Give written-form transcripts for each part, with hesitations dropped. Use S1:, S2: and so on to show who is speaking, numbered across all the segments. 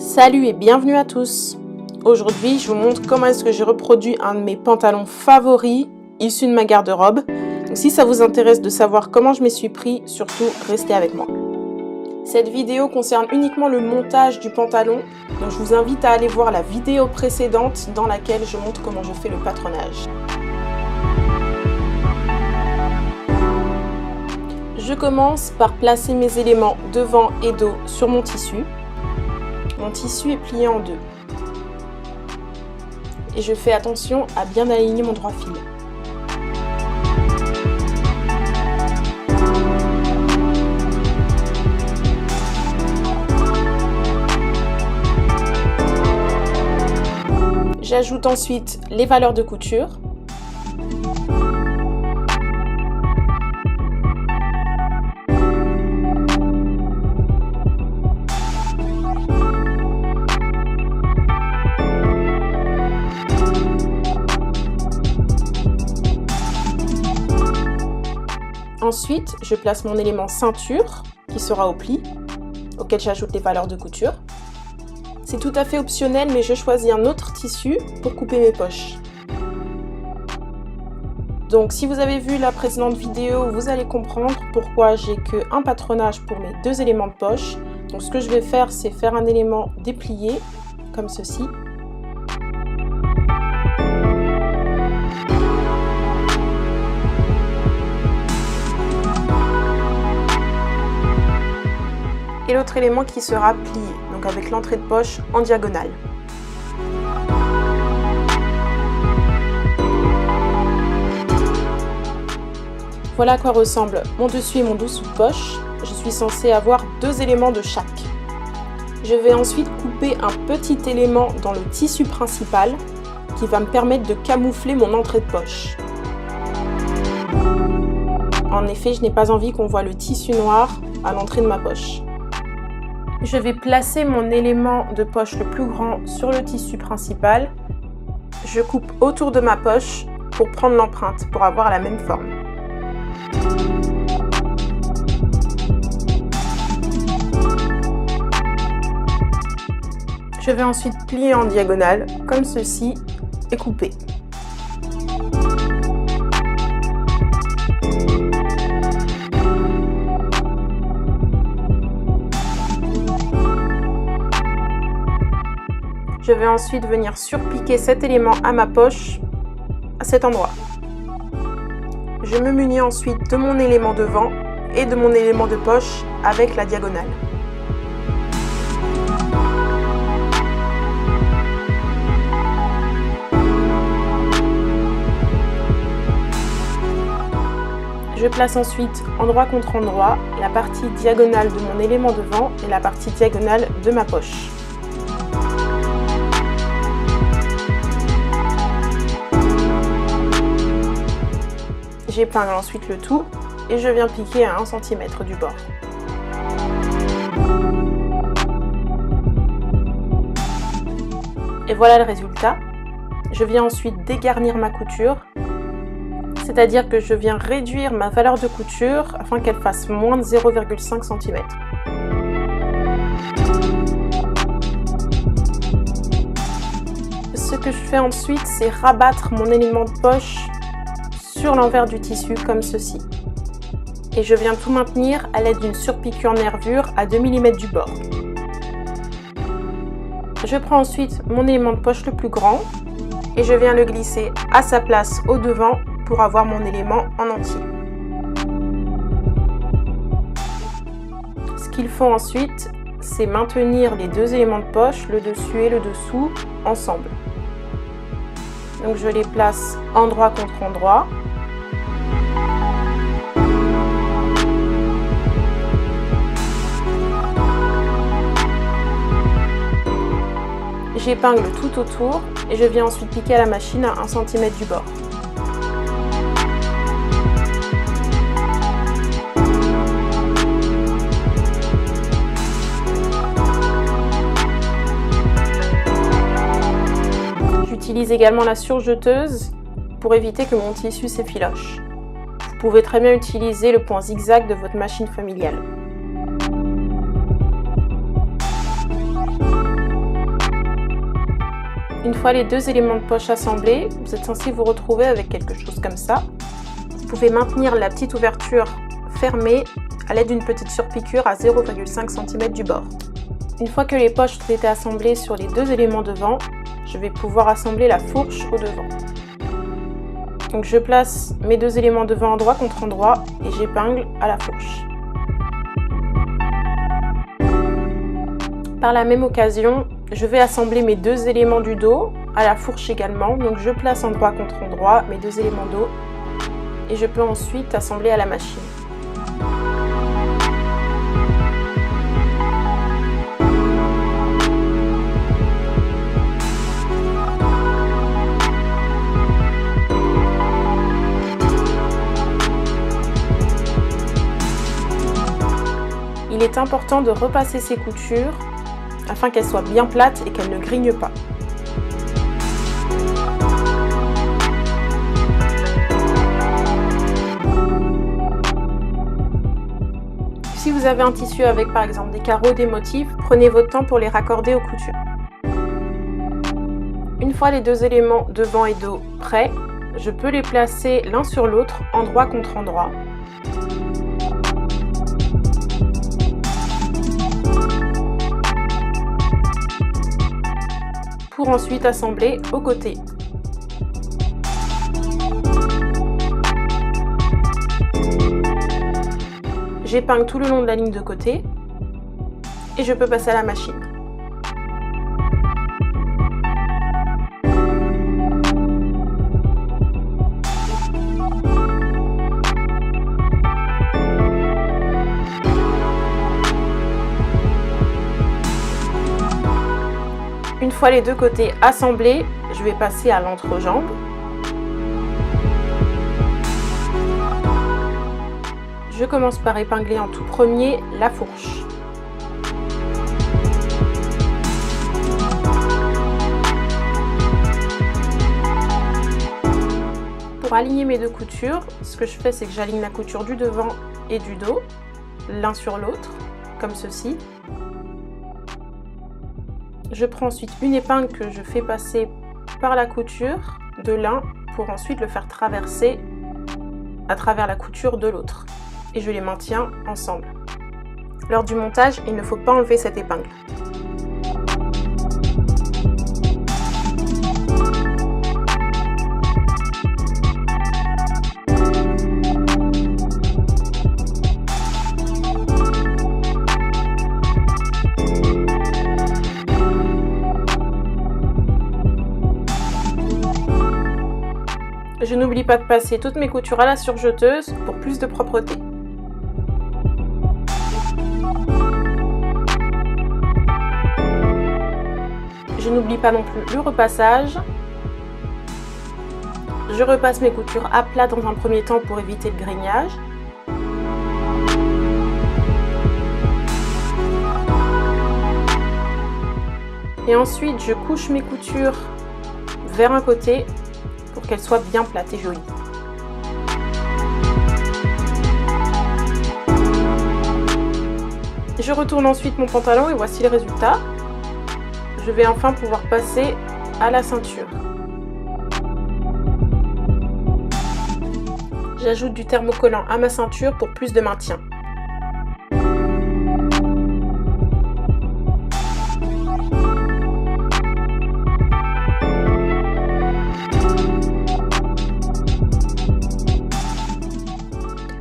S1: Salut et bienvenue à tous. Aujourd'hui, je vous montre comment est-ce que j'ai reproduit un de mes pantalons favoris issu de ma garde-robe. Donc si ça vous intéresse de savoir comment je m'y suis pris, surtout restez avec moi. Cette vidéo concerne uniquement le montage du pantalon, donc je vous invite à aller voir la vidéo précédente dans laquelle je montre comment je fais le patronage. Je commence par placer mes éléments devant et dos sur mon tissu. Mon tissu est plié en deux. Et je fais attention à bien aligner mon droit fil. J'ajoute ensuite les valeurs de couture. Ensuite, je place mon élément ceinture qui sera au pli, auquel j'ajoute les valeurs de couture. C'est tout à fait optionnel, mais je choisis un autre tissu pour couper mes poches. Donc si vous avez vu la précédente vidéo, vous allez comprendre pourquoi j'ai qu'un patronage pour mes deux éléments de poche. Donc ce que je vais faire, c'est faire un élément déplié, comme ceci. Et l'autre élément qui sera plié, donc avec l'entrée de poche en diagonale. Voilà à quoi ressemble mon dessus et mon dessous de poche. Je suis censée avoir deux éléments de chaque. Je vais ensuite couper un petit élément dans le tissu principal qui va me permettre de camoufler mon entrée de poche. En effet, je n'ai pas envie qu'on voit le tissu noir à l'entrée de ma poche. Je vais placer mon élément de poche le plus grand sur le tissu principal. Je coupe autour de ma poche pour prendre l'empreinte, pour avoir la même forme. Je vais ensuite plier en diagonale, comme ceci, et couper. Je vais ensuite venir surpiquer cet élément à ma poche, à cet endroit. Je me munis ensuite de mon élément devant et de mon élément de poche avec la diagonale. Je place ensuite endroit contre endroit la partie diagonale de mon élément devant et la partie diagonale de ma poche. J'épingle ensuite le tout et je viens piquer à 1 cm du bord. Et voilà le résultat. Je viens ensuite dégarnir ma couture, c'est-à-dire que je viens réduire ma valeur de couture afin qu'elle fasse moins de 0,5 cm. Ce que je fais ensuite, c'est rabattre mon élément de poche sur l'envers du tissu comme ceci. Et je viens tout maintenir à l'aide d'une surpiqûre nervure à 2 mm du bord. Je prends ensuite mon élément de poche le plus grand et je viens le glisser à sa place au devant pour avoir mon élément en entier. Ce qu'il faut ensuite, c'est maintenir les deux éléments de poche, le dessus et le dessous, ensemble. Donc je les place endroit contre endroit. J'épingle tout autour et je viens ensuite piquer à la machine à 1 cm du bord. J'utilise également la surjeteuse pour éviter que mon tissu s'effiloche. Vous pouvez très bien utiliser le point zigzag de votre machine familiale. Une fois les deux éléments de poche assemblés, vous êtes censé vous retrouver avec quelque chose comme ça. Vous pouvez maintenir la petite ouverture fermée à l'aide d'une petite surpiqûre à 0,5 cm du bord. Une fois que les poches ont été assemblées sur les deux éléments devant, je vais pouvoir assembler la fourche au devant. Donc je place mes deux éléments devant endroit contre endroit et j'épingle à la fourche. Par la même occasion, je vais assembler mes deux éléments du dos à la fourche également. Donc je place endroit contre endroit mes deux éléments dos et je peux ensuite assembler à la machine. Il est important de repasser ces coutures afin qu'elles soient bien plates et qu'elles ne grignent pas. Si vous avez un tissu avec par exemple des carreaux, des motifs, prenez votre temps pour les raccorder aux coutures. Une fois les deux éléments devant et dos prêts, je peux les placer l'un sur l'autre, endroit contre endroit. Pour ensuite assembler aux côtés. J'épingle tout le long de la ligne de côté et je peux passer à la machine. Une fois les deux côtés assemblés, je vais passer à l'entrejambe. Je commence par épingler en tout premier la fourche. Pour aligner mes deux coutures, ce que je fais, c'est que j'aligne la couture du devant et du dos, l'un sur l'autre, comme ceci. Je prends ensuite une épingle que je fais passer par la couture de l'un pour ensuite le faire traverser à travers la couture de l'autre. Et je les maintiens ensemble. Lors du montage, il ne faut pas enlever cette épingle. Je n'oublie pas de passer toutes mes coutures à la surjeteuse pour plus de propreté. Je n'oublie pas non plus le repassage. Je repasse mes coutures à plat dans un premier temps pour éviter le grignage. Et ensuite, je couche mes coutures vers un côté pour qu'elles soient bien plates et jolies. Je retourne ensuite mon pantalon et voici le résultat. Je vais enfin pouvoir passer à la ceinture. J'ajoute du thermocollant à ma ceinture pour plus de maintien.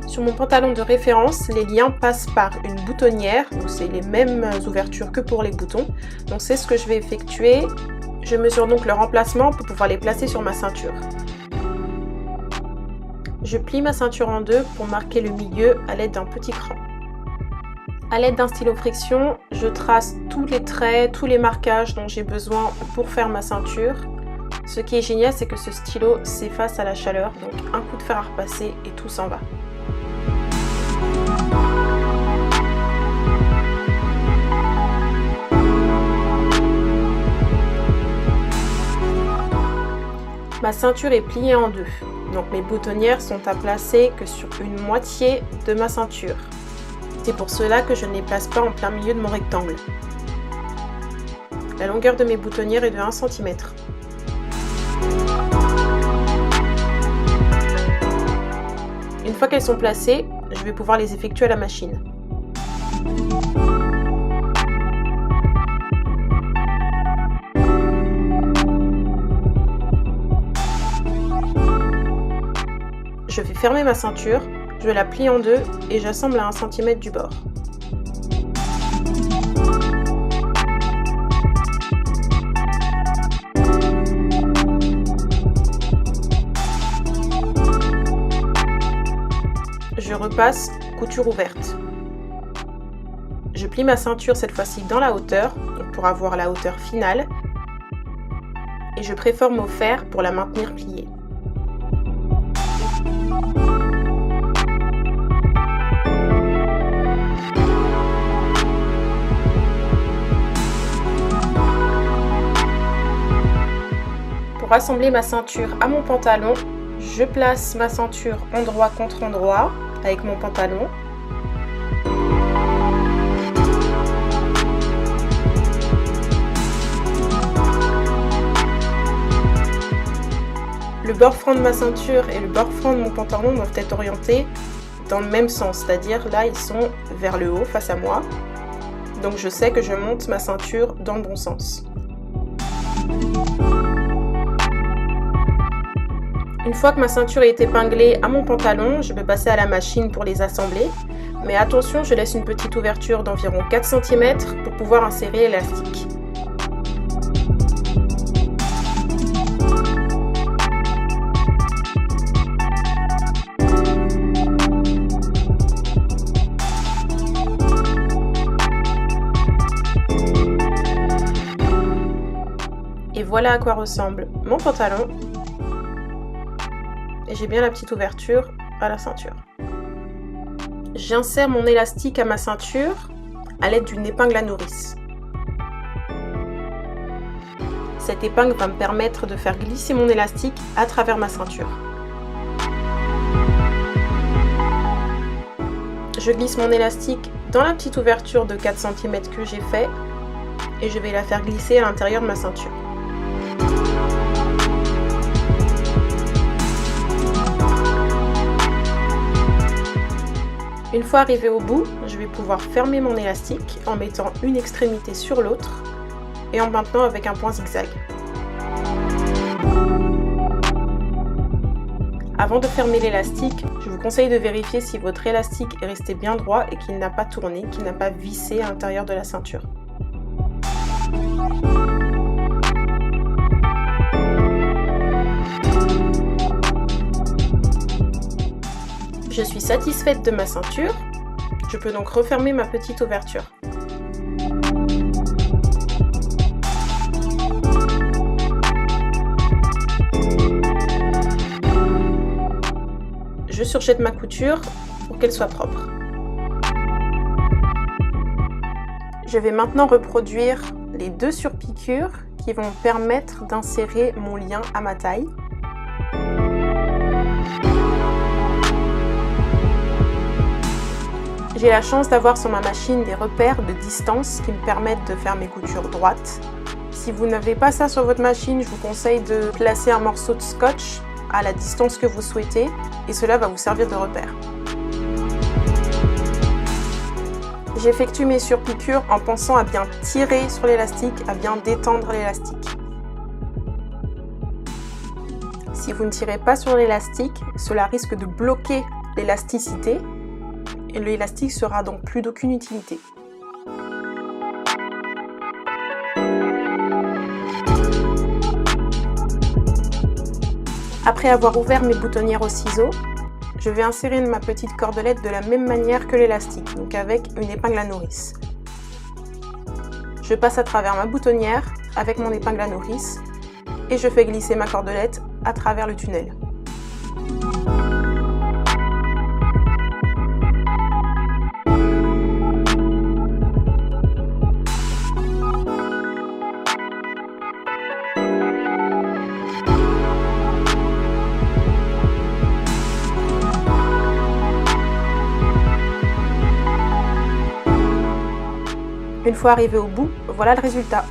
S1: Sur mon pantalon de référence, les liens passent par une boutonnière, donc c'est les mêmes ouvertures que pour les boutons. Donc c'est ce que je vais effectuer. Je mesure donc leur emplacement pour pouvoir les placer sur ma ceinture. Je plie ma ceinture en deux pour marquer le milieu à l'aide d'un petit cran. À l'aide d'un stylo friction, je trace tous les traits, tous les marquages dont j'ai besoin pour faire ma ceinture. Ce qui est génial, c'est que ce stylo s'efface à la chaleur, donc un coup de fer à repasser et tout s'en va. Ma ceinture est pliée en deux, donc mes boutonnières sont à placer que sur une moitié de ma ceinture. C'est pour cela que je ne les place pas en plein milieu de mon rectangle. La longueur de mes boutonnières est de 1 cm. Une fois qu'elles sont placées, je vais pouvoir les effectuer à la machine. Je vais fermer ma ceinture, je la plie en deux et j'assemble à 1 cm du bord. Je repasse couture ouverte. Je plie ma ceinture cette fois-ci dans la hauteur, pour avoir la hauteur finale, et je préforme au fer pour la maintenir pliée. Pour assembler ma ceinture à mon pantalon, je place ma ceinture endroit contre endroit avec mon pantalon. Le bord franc de ma ceinture et le bord franc de mon pantalon doivent être orientés dans le même sens, c'est-à-dire là ils sont vers le haut face à moi. Donc je sais que je monte ma ceinture dans le bon sens. Une fois que ma ceinture est épinglée à mon pantalon, je vais passer à la machine pour les assembler. Mais attention, je laisse une petite ouverture d'environ 4 cm pour pouvoir insérer l'élastique. Et voilà à quoi ressemble mon pantalon. Et j'ai bien la petite ouverture à la ceinture. J'insère mon élastique à ma ceinture à l'aide d'une épingle à nourrice. Cette épingle va me permettre de faire glisser mon élastique à travers ma ceinture. Je glisse mon élastique dans la petite ouverture de 4 cm que j'ai fait et je vais la faire glisser à l'intérieur de ma ceinture. Une fois arrivé au bout, je vais pouvoir fermer mon élastique en mettant une extrémité sur l'autre et en maintenant avec un point zigzag. Avant de fermer l'élastique, je vous conseille de vérifier si votre élastique est resté bien droit et qu'il n'a pas tourné, qu'il n'a pas vissé à l'intérieur de la ceinture. Je suis satisfaite de ma ceinture, je peux donc refermer ma petite ouverture. Je surjette ma couture pour qu'elle soit propre. Je vais maintenant reproduire les 2 surpiqûres qui vont permettre d'insérer mon lien à ma taille. J'ai la chance d'avoir sur ma machine des repères de distance qui me permettent de faire mes coutures droites. Si vous n'avez pas ça sur votre machine, je vous conseille de placer un morceau de scotch à la distance que vous souhaitez et cela va vous servir de repère. J'effectue mes surpiqûres en pensant à bien tirer sur l'élastique, à bien détendre l'élastique. Si vous ne tirez pas sur l'élastique, cela risque de bloquer l'élasticité et l'élastique sera donc plus d'aucune utilité. Après avoir ouvert mes boutonnières au ciseau, je vais insérer ma petite cordelette de la même manière que l'élastique, donc avec une épingle à nourrice. Je passe à travers ma boutonnière avec mon épingle à nourrice et je fais glisser ma cordelette à travers le tunnel. Une fois arrivé au bout, voilà le résultat.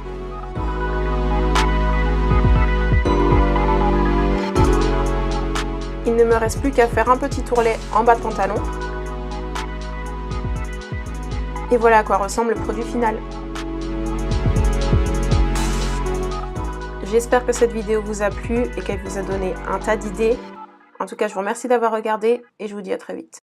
S1: il ne me reste plus qu'à faire un petit tourlet en bas de pantalon. Et voilà à quoi ressemble le produit final. J'espère que cette vidéo vous a plu et qu'elle vous a donné un tas d'idées. En tout cas, je vous remercie d'avoir regardé et je vous dis à très vite.